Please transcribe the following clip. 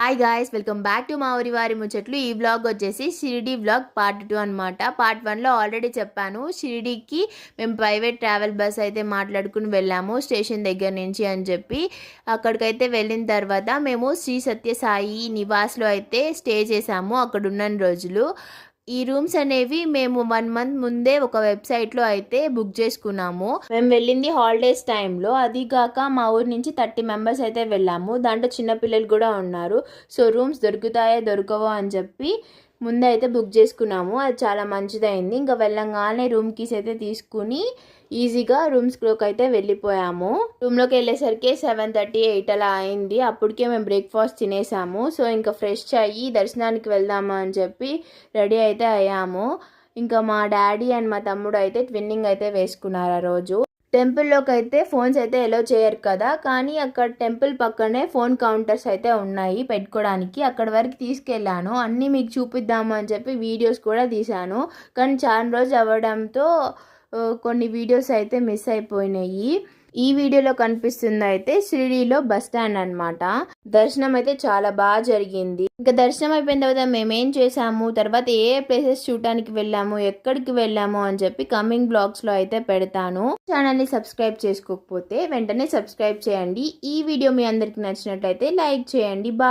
Hi guys, welcome back to మా ఊరి వారి ముచ్చట్లు. ఈ వ్లాగ్ వచ్చేసి షిరిడి వ్లాగ్ పార్ట్ 2 అనమాట. పార్ట్ 1లో ఆల్రెడీ చెప్పాను, షిరిడికి మేము ప్రైవేట్ ట్రావెల్ బస్ అయితే మాట్లాడుకుని వెళ్ళాము స్టేషన్ దగ్గర నుంచి అని చెప్పి. అక్కడికైతే వెళ్ళిన తర్వాత మేము శ్రీ సత్యసాయి నివాస్లో అయితే స్టే చేసాము అక్కడ ఉన్న రోజులు. ఈ రూమ్స్ అనేవి మేము 1 మంత్ ముందే ఒక వెబ్సైట్లో అయితే బుక్ చేసుకున్నాము. మేము వెళ్ళింది హాలిడేస్ టైంలో, అది కాక మా ఊరి నుంచి 30 మెంబర్స్ అయితే వెళ్ళాము. దాంట్లో చిన్నపిల్లలు కూడా ఉన్నారు. సో రూమ్స్ దొరుకుతాయో దొరకవో అని చెప్పి ముందే అయితే బుక్ చేసుకున్నాము. అది చాలా మంచిదైంది. ఇంకా వెళ్ళంగానే రూమ్ కీస్ అయితే తీసుకుని ఈజీగా రూమ్స్లోకి అయితే వెళ్ళిపోయాము. రూమ్లోకి వెళ్ళేసరికి 7:30, 8 అలా అయింది. అప్పటికే మేము బ్రేక్ఫాస్ట్ తినేసాము. సో ఇంకా ఫ్రెష్ అయ్యి దర్శనానికి వెళ్దాము అని చెప్పి రెడీ అయితే అయ్యాము. ఇంకా మా డాడీ అండ్ మా తమ్ముడు అయితే ట్విన్నింగ్ అయితే వేసుకున్నారు ఆ రోజు. టెంపుల్లోకి అయితే ఫోన్స్ అయితే ఎలో చేయరు కదా, కానీ అక్కడ టెంపుల్ పక్కనే ఫోన్ కౌంటర్స్ అయితే ఉన్నాయి పెట్టుకోవడానికి. అక్కడ వరకు తీసుకెళ్ళాను, అన్నీ మీకు చూపిద్దాము అని చెప్పి వీడియోస్ కూడా తీశాను. కానీ చాలా రోజు అవ్వడంతో కొన్ని వీడియోస్ అయితే మిస్ అయిపోయినాయి. ఈ వీడియోలో కనిపిస్తుంది అయితే షిరిడీలో బస్ స్టాండ్ అనమాట. దర్శనం అయితే చాలా బాగా జరిగింది. ఇంకా దర్శనం అయిపోయిన తర్వాత మేమేం చేసాము, తర్వాత ఏ ప్లేసెస్ చూడటానికి వెళ్ళాము, ఎక్కడికి వెళ్ళాము అని చెప్పి కమింగ్ బ్లాగ్స్లో అయితే పెడతాను. ఛానల్ని సబ్స్క్రైబ్ చేసుకోకపోతే వెంటనే సబ్స్క్రైబ్ చేయండి. ఈ వీడియో మీ అందరికి నచ్చినట్లయితే లైక్ చేయండి. బాయ్.